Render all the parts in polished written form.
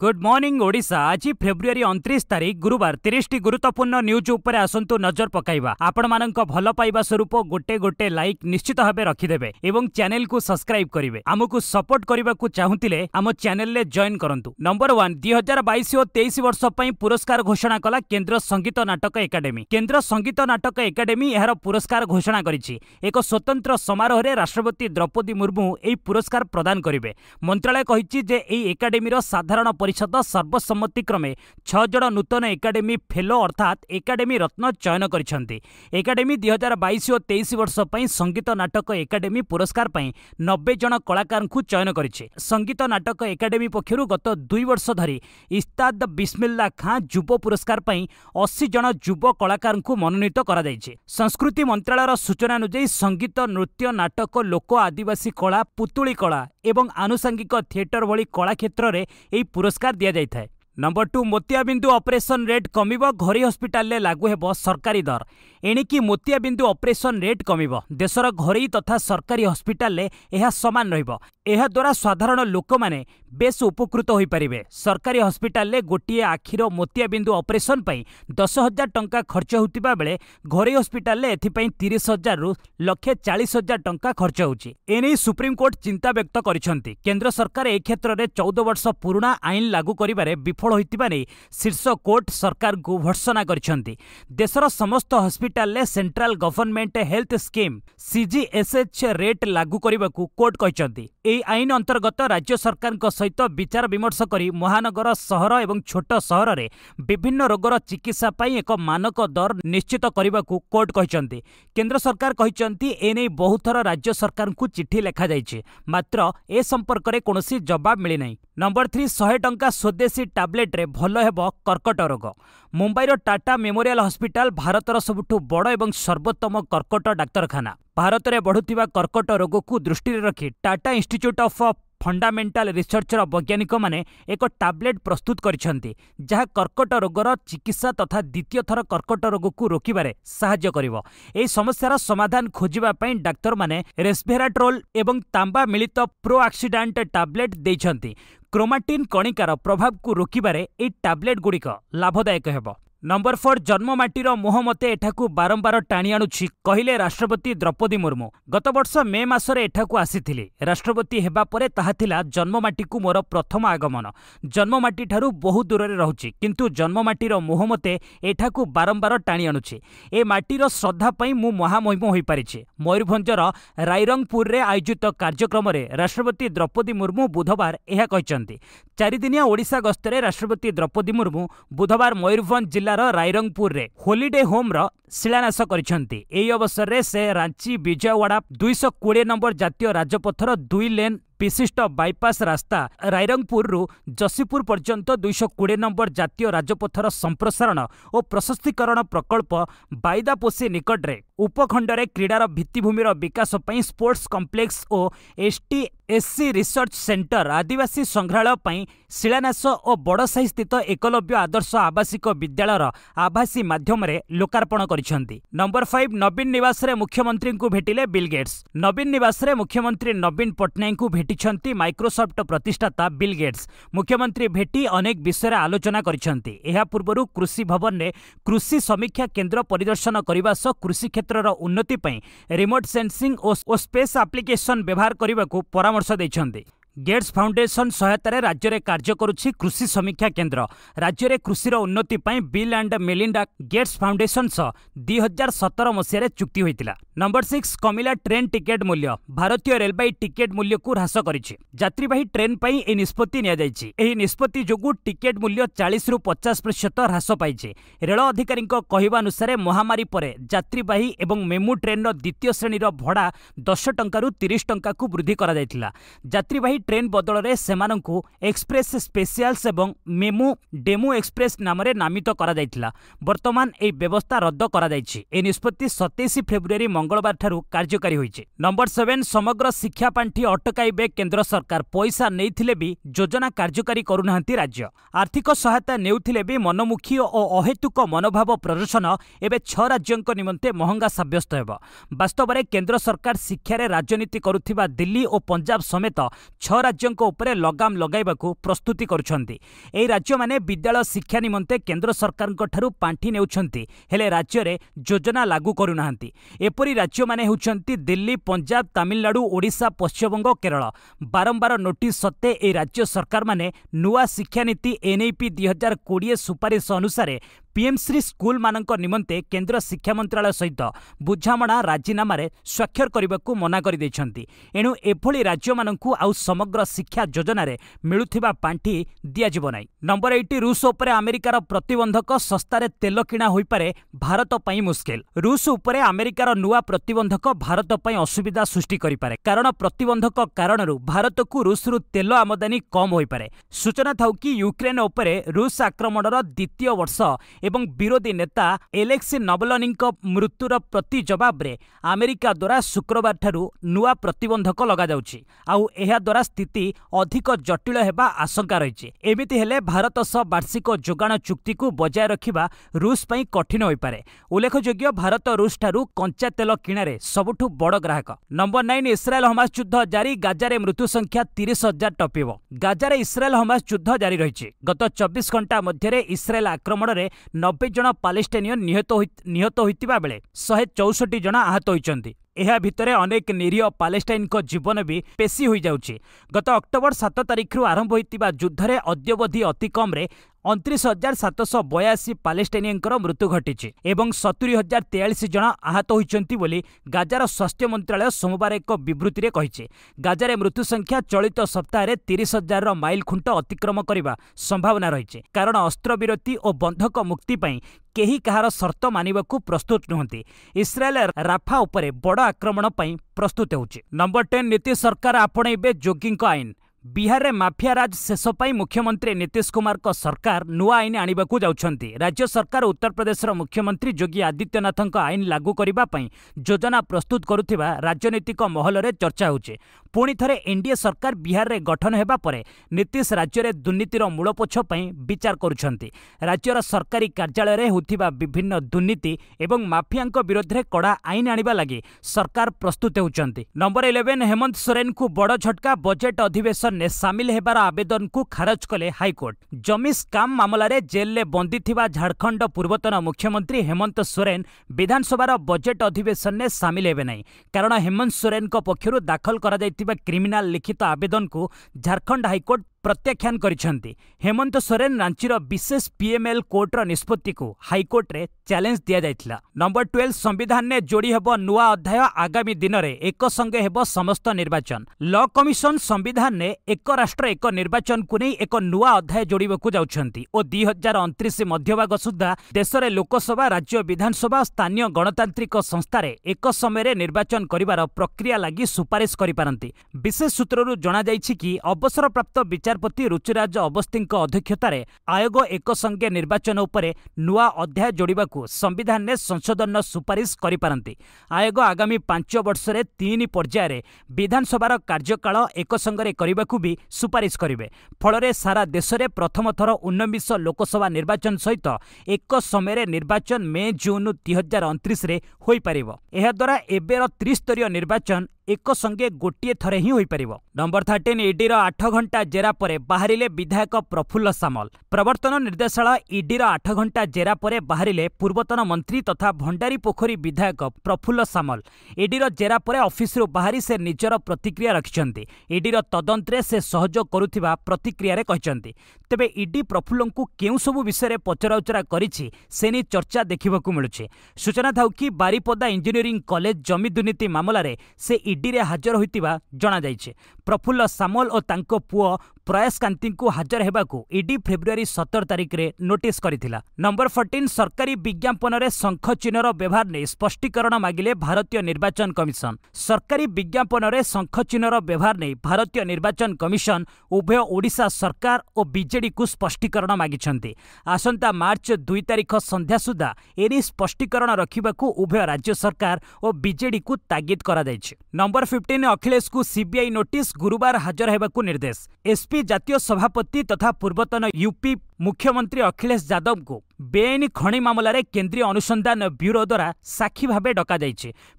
Good morning Odisha. आज February 29 तारीख गुरुवार 30 टी गुरुत्वपूर्ण न्यूज उपर आसंतु नजर पकाइबा। आपण मानक भल पाइबा स्वरूप गोटे गोटे लाइक निश्चित भावे रखिदेबे एवं चैनल को सब्सक्राइब करिवे। आमको सपोर्ट करने को चाहूतिले आम चैनल ले जॉइन करंतु। नंबर 1 2022 और 23 वर्ष पई पुरस्कार घोषणा कला केंद्र संगीत नाटक एकाडेमी। केंद्र संगीत नाटक एकाडेमी यार पुरस्कार घोषणा करिछि। एक स्वतंत्र समारोह रे राष्ट्रपति द्रौपदी मुर्मू एई पुरस्कार प्रदान करिवे। मंत्रालय कहिछि जे एई एकाडेमी रो साधारण परिषद सर्वसम्मति क्रमे 6 जण नूतन एकाडेमी फेलो अर्थात एकाडेमी रत्न चयन करिसेंती। एकाडेमी 2022 और 23 वर्ष पई संगीत नाटक एकाडेमी पुरस्कार पई 90 जण कलाकार को चयन करिছে। संगीत नाटक एकाडेमी पक्षरु गत 2 वर्ष धरी इस्ताद बिस्मिल्ला खां युव पुरस्कार पई 80 जण युव कलाकार को मनोनीत करा जायছে। संस्कृति मंत्रालयर सूचना अनुसार संगीत नृत्य नाटक लोक आदिवासी कला पुतुली कला एवं आनुषंगिक थिएटर भली कला क्षेत्र में यह पुरस्कार दि जाए। नंबर 2 मोतियाबिंदु ऑपरेशन रेट कमिबो। घरोई हॉस्पिटल ले लागू हेबो सरकारी दर। एणिकी मोतियाबिंदु ऑपरेशन रेट कमिबो। देशर घरोई तथा सरकारी हॉस्पिटल ले यह समान रहिबो। एहा द्वारा साधारण लोक माने बेस उपकृत होई परिबे। सरकारी हॉस्पिटल ले गोटिए आखिर मोतियाबिंदु ऑपरेशन पई 10,000 टंका खर्च होतिबा बेले घरोई हॉस्पिटल ले एथि पई 30,000 रु 1,40,000 टंका खर्च होउची। एनै सुप्रीम कोर्ट चिंता व्यक्त करिसंती। केंद्र सरकार ए क्षेत्र रे 14 वर्ष पुराना आईन लागू करिबारे विफल होइतिबा नै शीर्ष कोर्ट सरकार को भर्त्सना करिसंती। देशर समस्त हॉस्पिटल ले central government health scheme CGHS rate लागू करने कोर्ट कहते। यह आईन अंतर्गत राज्य सरकार सहित विचार विमर्श करी महानगर सहर एवं छोट सहर में विभिन्न रोगर चिकित्सा पाई एक मानक दर निश्चित करने को कोर्ट कहते। केंद्र सरकार कहते एने बहुत थर राज्य सरकार को चिठी लिखा जाइए, मात्र ए संपर्क में कौन जवाब मिलना। नंबर 3 100 टंका स्वदेशी टैबलेट रे भल हेबो कर्कट रोग। मुंबईर टाटा मेमोरियल हॉस्पिटल भारतर सबुठु बड़ एवं सर्वोत्तम कर्कट डाक्तरखाना। भारत में बढ़ुथिबा कर्कट रोग को दृष्टि रखी Tata institute of fundamental researcher वैज्ञानिक माने एक टैबलेट प्रस्तुत करिसेंती, जहाँ कर्कट रोगर चिकित्सा तथा द्वितीय थर कर्कट रोग को रोकिबारे सहाय्य करिवो। एही समस्यार समाधान खोजिबा पई डाक्तर माने रेस्वेराट्रोल एवं तांबा मिलित प्रोऑक्सीडेंट टैबलेट देइछंती। क्रोमाटिन कणिकार प्रभाव को रोकिबारे एही टैबलेट गुड़िक लाभदायक हेबो। नंबर 4 जन्ममाटीर मोह मते एठाकू बारंबार टाणी आणुछि कहिले राष्ट्रपति द्रौपदी मुर्मू। गत वर्ष मे मासरे एठाकू आसीथिले। राष्ट्रपति हेबा परे ताहा थिला जन्ममाटी को मोर प्रथम आगमन। जन्ममाटी ठारू बहु दूर रे रहुछि, किंतु जन्ममाटीर मोह मते एठाकू बारंबार टाणी आणुछि। ए माटीर श्रद्धा पई मु महामहिम होई पारिछि। मयूरभंजर रायरंगपुर रे आयोजित कार्यक्रम रे राष्ट्रपति द्रौपदी मुर्मू बुधवार एहा कहिसंती। 4 दिनिया ओडिशा गस्तरे राष्ट्रपति द्रौपदी मुर्मू बुधवार मयूरभंज जिल्लार रायरंगपुर रे होलीडे होम रो शिलान्यास करिसंती। एही अवसर रे से रांची विजयवाड़ा 220 नंबर जातीय राजपथर 2 लेन विशिष्ट बाईपास रास्ता रायरंगपुर रु जसीपुर पर्यंत 220 नंबर जातीय राजपथर संप्रसारण और प्रशस्तीकरण प्रकल्प बाईदापोसी निकट रे उपखंड रे क्रीडार भित्तिभूमिर विकास पई स्पोर्ट्स कॉम्प्लेक्स और एसटीएससी रिसर्च सेंटर आदिवासी संग्रहालय पई शिलान्यास और बड़साही स्थित एकलव्य आदर्श आवासिक विद्यालयर आभासी माध्यम रे लोकार्पण करिसंती। नंबर 5 नवीन निवास रे मुख्यमंत्री को भेटिले बिल गेट्स। नवीन निवास रे मुख्यमंत्री नवीन पट्टनायक को भेटिछंती माइक्रोसॉफ्ट प्रतिष्ठाता बिल गेट्स। मुख्यमंत्री भेटी अनेक विषय आलोचना करिसंती। एहा पूर्वरु कृषि भवन ने कृषि समीक्षा केंद्र परिदर्शन करबा सह कृषि क्षेत्रर उन्नति पई रिमोट सेंसिंग और स्पेस एप्लिकेशन व्यवहार करबा को परामर्श दैछंती। गेट्स फाउंडेशन सहायतार राज्य में कार्य करुछि कृषि समीक्षा केंद्र। राज्य में कृषि उन्नति पई bill and Melinda Gates foundation सह 2017 मसीह चुक्ति होइतिला। नंबर 6 कमिला ट्रेन टिकेट मूल्य। भारतीय रेलवे टिकेट मूल्य को ह्रास करिछि। यात्रीवाही ट्रेन पई ए निष्पत्ति निया जाइछि। एही निष्पत्ति जोगु टिकेट मूल्य 40 रु 50% ह्रास पाइछि। रेल अधिकारी कहवा अनुसार महामारी परे यात्रीवाही एवं मेमू ट्रेन द्वितीय श्रेणी भड़ा 10 टंका रु 30 टंका को वृद्धि करा जायतिला। यात्रीवाही ट्रेन बदल में सेमानंकु एक्सप्रेस स्पेशल्स एवं मेमू डेमू एक्सप्रेस नाम नामित करा जायतिला। वर्तमान ए व्यवस्था रद्द करा जायछि। ए निष्पत्ति 27 फेब्रुआरी मंगलवार ठारू कार्यकारी होइछि। नंबर 7 समग्र शिक्षा पांठी अटकाइबे केंद्र सरकार। पैसा नैथिले भी योजना कार्यकारी करुनाहांती राज्य। आर्थिक सहायता नेउथिले भी मनमुखी और अहेतुक मनोभाव प्रदर्शन एबे 6 राज्यंक निमंते महंगा साब्यस्त हेबो। वास्तव में केंद्र सरकार शिक्षा रे राजनीति करुथिबा दिल्ली और पंजाब समेत 6 6 राज्यों उपरे लगाम लगाइबाकू प्रस्तुति करुछंती। एही राज्य माने विद्यालय शिक्षा निमंते केंद्र सरकार ठारू पांठी नेउछंती, हेले राज्य रे योजना लागू करुनाहांती। एपरि राज्य माने हेउछंती दिल्ली, पंजाब, तमिलनाडु, ओडिशा, पश्चिमबंग, केरल। बारंबार नोटिस सत्ते ए राज्य सरकार माने नुआ शिक्षा नीति एनईपी 2020 सुपारिश अनुसार पीएमश्री स्कूल मानक निमंते केंद्र शिक्षा मंत्रालय सहित बुझामणा राजीनामा स्वाक्षर करने को मना कर एणु एभली राज्य मानकू आउ समग्र शिक्षा योजना रे मिलुथिबा पांठी दियाजिबो नाही। नंबर 8 रूस उपरे अमेरिकार प्रतिबंधक सस्तारे तेल किणा होई पारे भारत पई मुश्किल। रूस उपरे अमेरिकार नुआ प्रतिबंधक भारत पई असुविधा सृष्टि करि पारे, कारण प्रतिबंधक कारणरू भारत को रूस रु तेल आमदानी कम होई पारे। सूचना थाउ कि यूक्रेन उपरे रूस आक्रमणर द्वितीय वर्ष एवं विरोधी नेता एलेक्सी नवलनी मृत्युर प्रति जवाब रे अमेरिका द्वारा शुक्रवार ठारू नुआ प्रतिबंधक लगा जाउछि, आउ एहा द्वारा स्थिति अधिक जटिल हेबा आशंका रहिछि। एमिति हेले भारत सह वार्षिक जोगाण चुक्ति को बजाय रखिबा रूस पई कठिन होई पारे। उल्लेखयोग्य भारत रूस ठारू कंचा तेल किणारे सबुठु बड़ ग्राहक। नंबर 9 इस्राएल हमास युद्ध जारी, गाजारे मृत्यु संख्या 30,000 टपिबो। गाजारे इस्राएल हमास युद्ध जारी रहिछि। गत 24 घंटा मध्यरे इस्राएल आक्रमण रे 90 जन पालेस्टाइनियन निहत होइतिबा बेले 164 जन आहत होइचंती। एहा भितरे अनेक निरीह पालेस्टाइन को जीवन भी पेशी होई जाउछि। गत अक्टोबर 7 तारिख आरंभ होइतिबा युद्धरे अद्यवधि अति कम रे 29,782 पालेस्टाइनियनकर मृत्यु घटिछि एवं 70,043 जन आहत होइचंती बोली गाजार स्वास्थ्य मंत्रालय सोमवार एक विवृत्ति रे कहिछि। गाजारे मृत्यु संख्या चलित सप्ताह 30,000 माइल खुंट अतिक्रम करने संभावना रही, कारण अस्त्रविरति और बंधक मुक्ति पई केही कहार शर्त मानिबाकू प्रस्तुत नुहंती। इस्राएल राफा उपरे बड़ आक्रमण पई प्रस्तुत होउछि। नंबर 10 नीतीश सरकार आपणैबे जोगी आईन। बिहार में माफिया राज शेष पाई मुख्यमंत्री नीतीश कुमार को सरकार नुआ आईन आनिबाकू जाउछंती। राज्य सरकार उत्तर प्रदेश मुख्यमंत्री योगी आदित्यनाथ आईन लागू करिबा पई योजना प्रस्तुत करुथिबा राजनीतिक महल रे चर्चा होउछि। पुणी थरे एनडीए सरकार बिहार रे गठन हेबा परे नीतीश राज्य रे दुर्नीतिर मूलपोछ पई विचार करुछंती। राज्यर सरकारी कार्यालय रे होथिबा विभिन्न दुर्नीति एवं माफियांक विरोध रे कड़ा आईन आनिबा लागि सरकार प्रस्तुत होउछंती। नंबर 11 हेमंत सोरेन को बड़ झटका, बजेट अधिवेशन ने सामिल हेबार आवेदन को खारज कले हाईकोर्ट। जमी स्काम मामला रे जेल ले बंदी थिबा झारखंड पूर्वतन मुख्यमंत्री हेमंत सोरेन विधानसभार बजेट अधिवेशन ने सामिल हेबे नहीं, कारण हेमंत सोरेन को पक्षरु दाखल करा जायतिबा क्रिमिनाल लिखित आवेदन को झारखंड हाईकोर्ट प्रत्याख्यान करिसेंती। हेमंत सोरेन रांचीर विशेष पीएमएल कोर्टर निष्पत्ति को हाईकोर्ट रे चैलेंज दिया जायतिला। नंबर 12 संविधान ने जोड़ी हेबो नुआ अध्याय, आगामी दिन रे एक संगे हेबो समस्त निर्वाचन। लॉ कमिशन संविधान ने एक राष्ट्र एक निर्वाचन को नहीं एक नुआ अध्याय जोड़िबाकू जाउछंती और 2029 मध्यभाग सुधा देश रे लोकसभा, राज्य विधानसभा, स्थानीय गणतांत्रिक संस्था रे एक समय निर्वाचन करिवार प्रक्रिया लागि सुपारिश करि पारंती। विशेष सूत्ररु जणा जायछि कि अवसरप्राप्त विचारपति रुचिराज अवस्थी अध्यक्षतार आयोग एक संगे निर्वाचन उपरे नुआ अध्याय जोड़िबाकू संविधान ने संशोधन सुपारिश करि पारंती। आयोग आगामी 5 वर्ष रे 3 पर्याय विधानसभार कार्यकाल एक संगे करबाकू भी सुपारिश करिवे। फलरे सारा देश रे प्रथम थर 19 लोकसभा निर्वाचन सहित एक समय निर्वाचन मे जून 2029 रे होई परिबो। एहा द्वारा एबेर त्रिस्तरीय निर्वाचन एक संगे गोटे थरे ही होई परिबो। नंबर 13 ईडीर 8 घंटा जेरा परे बाहरिले विधायक प्रफुल्ल सामल। प्रवर्तन निर्देशालय ईडीर 8 घंटा जेरा परे बाहरिले पूर्वतन मंत्री तथा भंडारी पोखरी विधायक प्रफुल्ल सामल। ईडीर जेरा परे ऑफिस बाहरी से निजर प्रतिक्रिया रखिछंती। ईडीर तदंतरे से सहयोग करुथिबा प्रतिक्रिया रे कहिछंती। तेबे ईडी प्रफुल्ल को केउ सबु विषय रे पचराउचरा करिछि सेनी चर्चा देखिबाकू मिलुछि। सूचना थाउ कि बारिपदा इंजीनियरिंग कॉलेज जमी दुर्नीति मामला रे से ईडी रे हाजर होइतिबा जणा जायछि। प्रफुल्ल सामल और तांको पुओ प्रयास कांति को हाजर हेबाकू ईडी फेब्रुआरी 17 तारिख रे नोटिस करिथिला। नंबर 14 सरकारी विज्ञापन रे शंख चिन्हर व्यवहार ने स्पष्टीकरण मागिले भारतीय निर्वाचन कमिशन। सरकारी विज्ञापन रे शंख चिन्हर व्यवहार ने भारतीय निर्वाचन कमिशन उभय ओडिशा सरकार और बीजेडी को स्पष्टीकरण मागिछंती। आसंता मार्च 2 तारिख संध्या सुधा एनी स्पष्टीकरण रखिबाकू उभय राज्य सरकार और बीजेडी को तागिद करा जायछि। नंबर 15 अखिलेश को सीबीआई नोटिस, गुरुवार हाजर हेबाकू निर्देश। एसपी जातीय सभापति तथा पूर्वतन यूपी मुख्यमंत्री अखिलेश यादव को बेआईन खଣି मामलें केंद्रीय अनुसंधान ब्यूरो द्वारा साक्षी भाव डक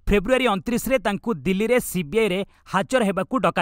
फेब्रुआरी 29 रे तांकु दिल्ली रे सीबीआई रे हाजर हेबाकू डक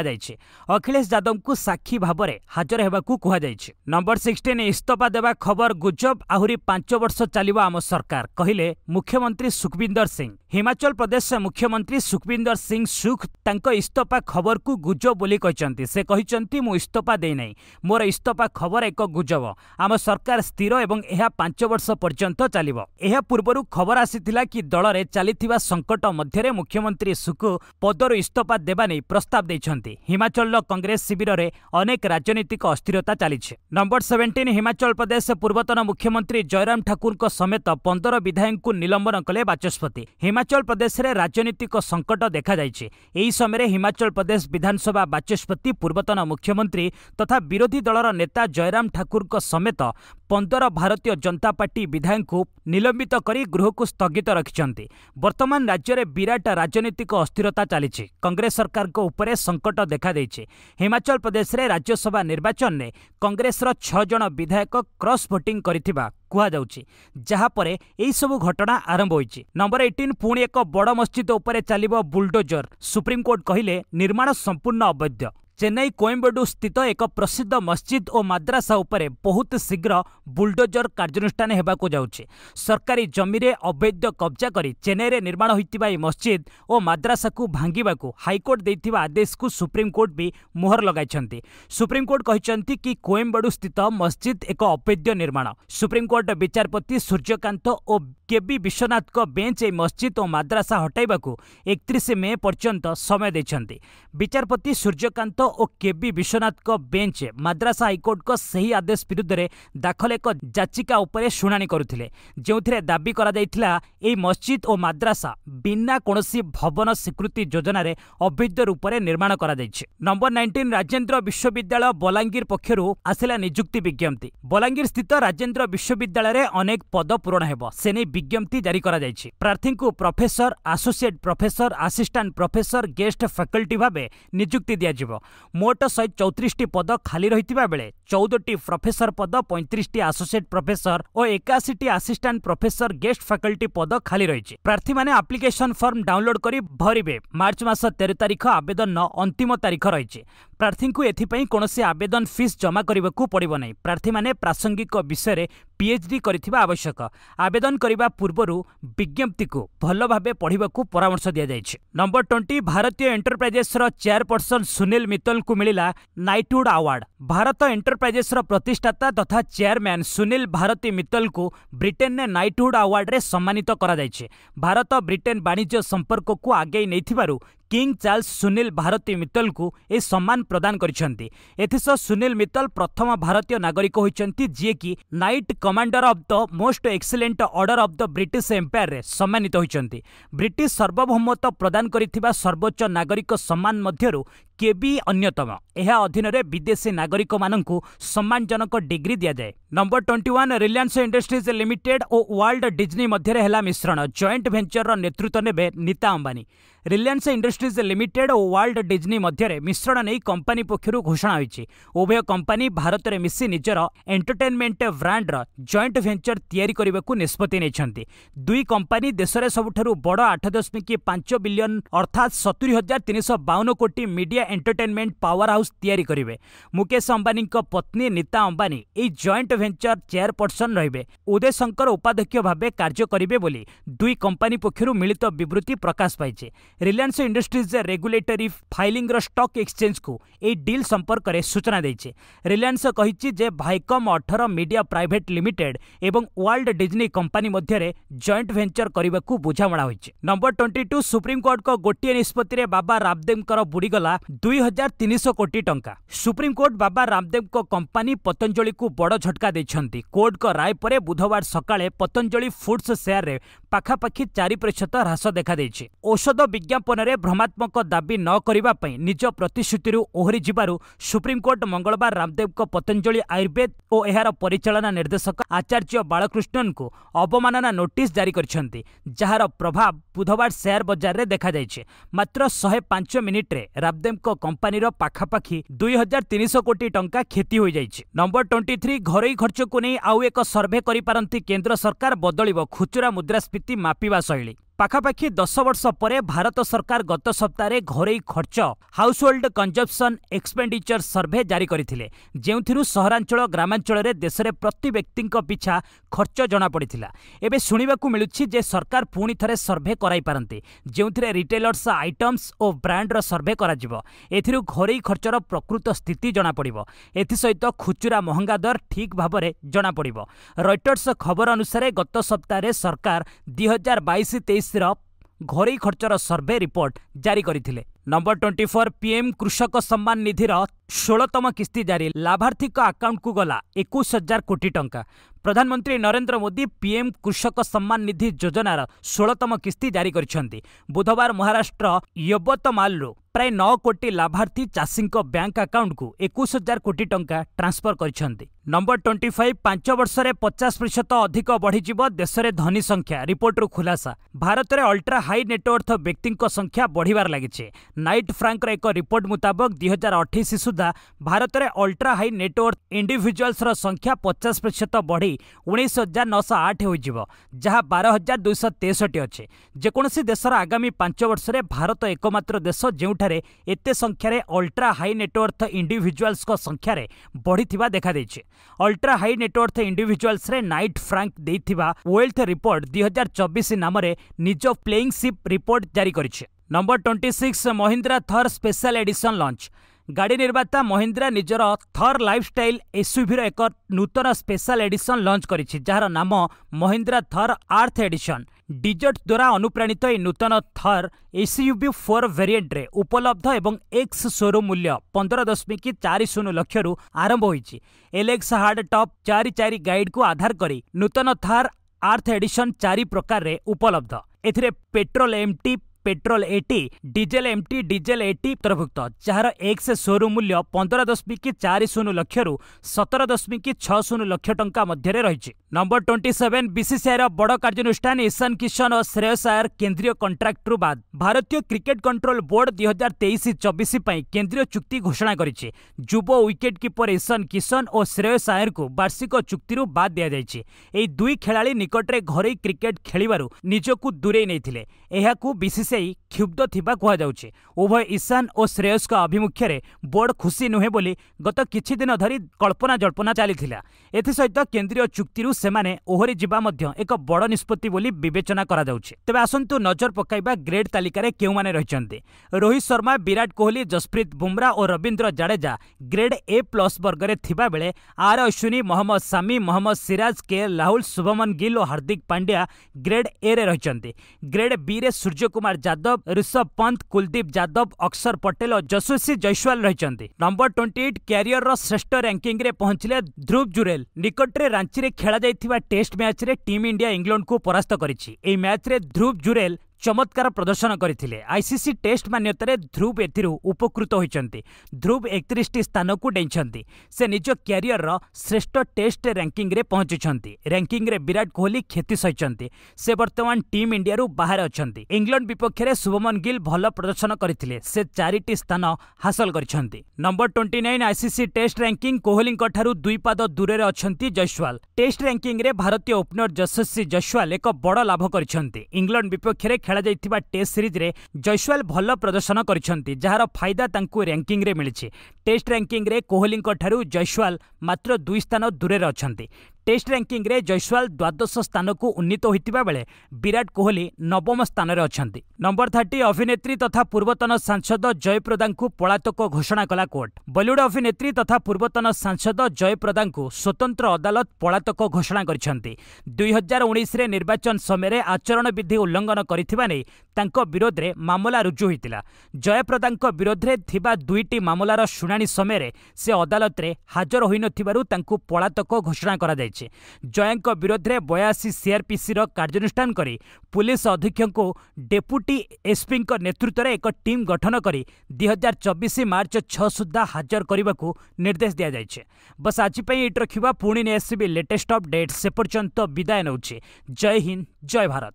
अखिलेश यादव को साक्षी भाव में हाजर हेबाकू कहा जायछि। नंबर 16 इस्तीफा देवा खबर गुजब आहुरी 5 वर्ष चलिबो आम सरकार कहिले मुख्यमंत्री सुखविंदर सिंह। हिमाचल प्रदेश मुख्यमंत्री सुखविंदर सिंह सुख तांको इस्तीफा खबर को गुजब बोली कहचंती। से कहचंती मु इस्तीफा देई नै, मोर इस्तीफा खबर एक गुजब। आम सरकार स्थिर एवं यह 5 वर्ष पर्यंत चलिबो। यह पूर्वरु खबर आसीथिला कि दल रे चलिथिबा संकट मध्यरे मुख्यमंत्री सुख पदरु इस्तीफा देबा नै प्रस्ताव दैछंती। हिमाचल कांग्रेस शिविर रे अनेक राजनीतिक अस्थिरता चलीछे। नंबर 17 हिमाचल प्रदेश पूर्वतन मुख्यमंत्री जयराम ठाकुर को समेत 15 विधायक को निलंबन कले बाचस्पति। हिमाचल प्रदेश रे राजनीतिक संकट देखा जायछि। एही समय हिमाचल प्रदेश विधानसभा बाचस्पति पूर्वतन मुख्यमंत्री तथा विरोधी दलर नेता जयराम ठाकुर को समेत 15 भारतीय जनता पार्टी विधायक को निलंबित करी गृह को स्थगित रखिछंती। वर्तमान राज्य में विराट राजनीतिक अस्थिरता चली। कांग्रेस सरकार को उपरे संकट देखा देइछे। हिमाचल प्रदेश रे राज्यसभा निर्वाचन में कांग्रेस 6 जन विधायक क्रॉस वोटिंग करिथिबा कुहा जाउछि, जहा परे एई सबु घटना आरंभ होइछि। नंबर 18 पुणी एक बड़ मस्जिद उपरे चलिबो बुलडोजर। सुप्रीम कोर्ट कहिले निर्माण संपूर्ण अवैध। चेन्नई कोयम्बडू स्थित एक प्रसिद्ध मस्जिद और मद्रासा उपरे बहुत शीघ्र बुलडोजर कार्यानुष्ठान हेबाकू जाउछि। सरकारी जमी रे अवैध कब्जा करी चेन्नई रे निर्माण होइतिबा ए मस्जिद और मद्रासा को भांगिबाकू हाईकोर्ट देइतिबा आदेश को सुप्रीम कोर्ट भी मोहर लगाइछंती। सुप्रीम कोर्ट कहिछंती कि कोयम्बडू स्थित मस्जिद एक अवैध निर्माण। सुप्रीम कोर्ट विचारपति सूर्यकांत और केबी विश्वनाथ को बेंच ए मस्जिद और मद्रासा हटाइबाकू 31 मे पर्यंत समय दैछंती। विचारपति सूर्यकांत और केबी विश्वनाथ को बेंच मद्रासा हाईकोर्ट को सही आदेश विरुद्ध रे दाखल एक याचिका उपरे शुणाणी करुथिले, जेउथिरे दाबी करा जायथिला ए मस्जिद और मद्रासा बिना कोनोसी भवन स्वीकृति योजना रे अवैध रूप रे निर्माण करा जायछि। नंबर 19 राजेंद्र विश्वविद्यालय बलांगीर पक्षरु आसिला नियुक्ति विज्ञप्ति। बलांगीर स्थित राजेंद्र विश्वविद्यालय रे अनेक पद पूरण हेबो, सेने विज्ञप्ति जारी करा जायछि। प्रार्थी को professor, associate professor, assistant professor, guest faculty भाबे नियुक्ति दिया जिवो। मोट 134 पद खाली रहितिबा बेले 14 प्रोफेसर पद, 35 एसोसिएट प्रोफेसर और 81 असिस्टेंट प्रोफेसर गेस्ट फैकल्टी पद खाली रहिछि। प्रार्थी माने एप्लिकेशन फॉर्म डाउनलोड करी भरिबे। मार्च मास 13 तारिख आवेदन अंतिम तारिख रहिछि। प्रार्थी को एथिपई कोनोसी आवेदन फीस जमा करबाकू पड़िबो नै। प्रार्थी माने प्रासंगिक विषय पीएचडी करिथिबा आवश्यक। आवेदन करिबा पूर्वरु विज्ञप्ति को भल भाबे पढ़िबाकू परामर्श दिया जायछि। नंबर 20 भारतीय एंटरप्राइजेस रो चेयरपर्सन सुनील मित्तल को मिलिला नाइटहुड अवार्ड। भारत एंटरप्राइजेस रो प्रतिष्ठाता तथा चेयरमैन सुनील भारती मित्तल को ब्रिटेन ने नाइटहुड अवार्ड रे सम्मानित करा जायछि। भारत ब्रिटेन वाणिज्य संपर्क को आगे नैथिबारु किंग चार्ल्स सुनील भारती मित्तल को ए सम्मान प्रदान करिसेंती। एथिस सुनील मित्तल प्रथम भारतीय नागरिक होइचंती जे कि knight commander of the most excellent order of the British Empire रे सम्मानित होइचंती। ब्रिटिश सार्वभौमत्व प्रदान करिथिबा सर्वोच्च नागरिक सम्मान मध्यरु केबी अन्यतम। यह अधीन रे विदेशी नागरिक माननकु सम्मानजनक डिग्री दिया जाए। नंबर 21 रिलायंस इंडस्ट्रीज लिमिटेड और वर्ल्ड डिज्नी मध्य हेला मिश्रण। जॉइंट वेंचर नेतृत्व नेबे नीता अंबानी। रिलायंस इंडस्ट्रीज लिमिटेड और वर्ल्ड डिज्नी मध्य मिश्रण नहीं कंपनी पक्षरु घोषणा होइछि। उभय कंपनी भारत में मिसी निजर एंटरटेनमेंट ब्रांडर जॉइंट वेंचर तैयारी करबाकू निष्पत्ति नेछंती। दुई कंपनी देश में सबुठारु बड़ 8.5 बिलियन अर्थात 70,352 कोटी मीडिया एंटरटेनमेंट पावर हाउस तैयारी करिवे। मुकेश अंबानी पत्नी Nita Ambani a joint venture chairperson रहिबे। उदय शंकर उपाध्यक्ष भावे कार्य करिवे बोली दुई कंपनी पक्षरु मिलित विवृत्ति प्रकाश पाइछे। Reliance industries regulatory filing stock exchange को ए डील संपर्क में सूचना देइछे। रिलायंस कहिछि जे भाइकम 18 मीडिया प्राइवेट लिमिटेड एवं वर्ल्ड डिज्नी कंपनी मध्य जॉइंट वेंचर करबाकू बुझामणा होइछे। नंबर 22 सुप्रीम कोर्ट को गोटे निष्पत्ति रे बाबा रामदेव बुड़ीगला 2300 कोटी टंका। सुप्रीम कोर्ट बाबा रामदेव को कंपनी पतंजलि को बड़ झटका देछंती। कोर्ट को राय परे बुधवार सकाळे पतंजलि फूड्स शेयर रे पाखापाखि 4% ह्रास देखा देइछे। औषध विज्ञापन में भ्रमात्मक दाबी न करने निज प्रतिश्रुति ओहरी जिबारु सुप्रीमकोर्ट मंगलवार रामदेव को पतंजलि आयुर्वेद और एहार परिचालना निर्देशक आचार्य बालकृष्णन को अवमानना नोटिस जारी करछन्ति, जार प्रभाव बुधवार शेयर बजार में देखा जाइछे। मात्र 105 मिनिट रे रामदेव को कंपनी पाखापाखि 2300 कोटी टंका क्षति हो जाइछे। नंबर 23 घरोई खर्च को नहीं आउ एक सर्भे करि पारंती केंद्र सरकार बदलिब खुचुरा मुद्रास्फीति मापिबा शैली। पाखापाखि 10 वर्ष पर भारत सरकार गत सप्ताह घरोई खर्च house hold consumption expenditure survey जारी करथिले, जेउथिरु सहरांचल ग्रामांचल रे देश रे प्रति व्यक्ति पिछा खर्च जना पड़िथिला। एबे सुनिबाकू मिलुछि जे सरकार पुणी थरे सर्भे कराई पारंती, जेउथिरे रिटेलर्स आइटम्स और ब्रांड रो सर्भे करा जिवो। एथिरु घरोई खर्चर प्रकृत स्थिति जना पड़िबो। एथि सहित खुचुरा महंगा दर ठीक भाबरे जना पड़िबो। रॉयटर्स खबर अनुसार गत सप्ताह सरकार 2022-23 घरोई खर्चर सर्भे रिपोर्ट जारी करथिले। नंबर 24 पीएम कृषक सम्मान निधिर 16तम किस्ती जारी, लाभार्थी अकाउंट को गला 21,000 कोटी टंका। प्रधानमंत्री नरेंद्र मोदी पीएम कृषक सम्मान निधि योजनार 16तम किस्ती जारी करछन्ति। बुधवार महाराष्ट्र यवतमालरू प्राय 9 कोटी लाभार्थी चाषी बैंक अकाउंट को 21,000 कोटी टंका ट्रांसफर करछन्ति। नंबर 25 5 वर्ष में 50% अधिक बढ़ीजिव देश में धनी संख्या, रिपोर्ट रु खुलासा। भारत में अल्ट्रा हाई नेटवर्थ व्यक्ति संख्या बढ़िबार लागिछे। नाइट फ्रांकर एक रिपोर्ट मुताबक 2028 सुधा भारत में अल्ट्रा हाई नेटवर्थ इंडिविजुअल्स संख्या 50% बढ़ी 19,908 होइजिव, जहाँ 12,263 अच्छे। जेकोसी देशर आगामी 5 वर्ष में भारत एकमात्र देश जेउठारे एते संख्यारे अल्ट्रा हाई नेटवर्थ इंडिविजुअल्स संख्यारे बढ़िथिबा देखा देइछे। अल्ट्रा हाई नेटवर्थ इंडिविजुअल्स रे नाइट फ्रांक देइथिबा वेल्थ रिपोर्ट 2024 नाम रे निज प्लेइंग शिप रिपोर्ट जारी करिछे। नंबर 26 महिंद्रा थर स्पेशल एडिशन लॉन्च। गाड़ी निर्माता महिंद्रा निजर थर लाइफस्टाइल एसयूवी एक नूतन स्पेशल एडिशन लॉन्च करिछि, जार नाम महिंद्रा थर आर्थ एडिशन। डिजर्ट द्वारा अनुप्राणित यह नूतन थर एसयूवी 4 वेरिएंट रे उपलब्ध एवं एक्स शोरूम मूल्य 15.40 लाख रु आरंभ होइछि। एलएक्स हार्ड टॉप 4 गाइड को आधार करी नूतन थर आर्थ एडिशन 4 प्रकार रे उपलब्ध। एथिरे petrol MT, petrol 80, diesel MT, diesel 80 अंतर्भुक्त, जार एक्स शोरूम मूल्य 15.40 लाख रु 17.60 लाख टंका मध्य रही। नंबर 27 बीसीसीआई बड़ कार्यानुष्ठान ईशान किशन और श्रेयस अय्यर केंद्रीय कंट्राक्टर बाद भारतीय क्रिकेट कंट्रोल बोर्ड 2023-24 केंद्रीय चुक्ति घोषणा करिछि। युव विकेट कीपर ईशान किशन और श्रेयस अय्यर को वार्षिक चुक्ति बाद दिया जाइछि। एही दुई खेलाड़ी निकटरे घरोई क्रिकेट खेलिबारु निजकु दूरेई नैथिले। एहाकु बीसीसीआई क्षुब्ध थिबा कुहा जाउछि। उभय ईशान और श्रेयस का अभिमुख्य रे बोर्ड खुशी नुहे बोली गत किछि दिन धरी कल्पना जल्पना चलीथिला। एथिसहित केंद्रीय चुक्तिरु सेमाने ओहरी जिबा मध्य एक बड़ निष्पत्ति बोली विवेचना करा जाउछि। तेबे आसंतु नजर पकाइबा ग्रेड तालिका रे केउ माने रहिचंती। रोहित शर्मा, विराट कोहली, जसप्रीत बुमराह और रविंद्र जाडेजा ग्रेड A+ वर्ग रे थिबा बेले आर अश्विनी, मोहम्मद सामी, मोहम्मद सिराज, के राहुल, शुभमन गिल और हार्दिक पांड्या ग्रेड A रे रहिचंती। ग्रेड B रे सूर्य कुमार यादव, ऋषभ पंत, कुलदीप यादव, अक्षर पटेल और यशस्वी जयसवाल रहिचंती। नंबर 28 क्यारियर रो श्रेष्ठ रैंकिंग रे पहुंचले ध्रुव जुरेल। निकट रे रांची रे खेला जाइथिबा टेस्ट मैच रे टीम इंडिया इंग्लैंड को परास्त करिछि। एई मैच रे ध्रुव जुरेल चमत्कार प्रदर्शन करथिले। आईसीसी टेस्ट मान्यता ध्रुव एथिरु उपकृत होइचंती। ध्रुव 31 स्थान को डेइछंती। से निज क्यारियर रो श्रेष्ठ टेस्ट रैंकिंग रे पहुंचीछंती। रैंकिंग रे विराट कोहली क्षति सहिचंती। से वर्तमान टीम इंडिया रु बाहर अछंती। इंग्लैंड विपक्ष रे शुभमन गिल भल प्रदर्शन करथिले। से 4टी स्थान हासिल करिछंती। Number 29 ICC test ranking Kohli ठारू 2 पाद दूर रे अछंती जयसवाल। टेस्ट रैंकिंग रे भारतीय ओपनर यशस्वी जयसवाल एक बड़ लाभ करिछंती। इंग्लैंड विपक्ष रे खेला जाइथिबा टेस्ट सीरीज रे जयसवाल भल प्रदर्शन करिछंती, जहार फायदा तांकु रैंकिंग रे मिलिछि। टेस्ट रैंकिंग रे कोहली ठारू जयसवाल मात्र 2 स्थान दूर रे अछंती। टेस्ट रैंकिंग रे जयसवाल 12 स्थान को उन्नीत होइतिबा बेले विराट कोहली 9म स्थान रे अछंती। नंबर 30 अभिनेत्री तथा पूर्वतन सांसद जयप्रदा को पलातक घोषणा कला कोर्ट। बॉलीवुड अभिनेत्री तथा पूर्वतन सांसद जयप्रदा को स्वतंत्र अदालत पलातक घोषणा करिसेंती। 2019 रे निर्वाचन समय रे आचरण विधि उल्लंघन करिथिबा नै तांको विरोध रे मामला रुजु होइतिला। जयप्रदा विरोध रे थिबा 2टी मामलार शुणाणी समय रे से अदालत रे हाजर होई नथिबारु तांको पलातक घोषणा करा जायछि। दिजाइछि। जयଙ୍କ विरोध में 82 सीआरपीसी कार्यानुष्ठान करी पुलिस अधीक्षक को डेपुटी एसपी नेतृत्व में एक टीम गठन कर 2024 मार्च 6 सुधा हाजर करने को निर्देश दि जाइए। बस आज इट रखा पुणी नहीं आसबि लेटेस्ट अपडेट से पर्यंत विदाय नौछि। जय हिंद जय भारत।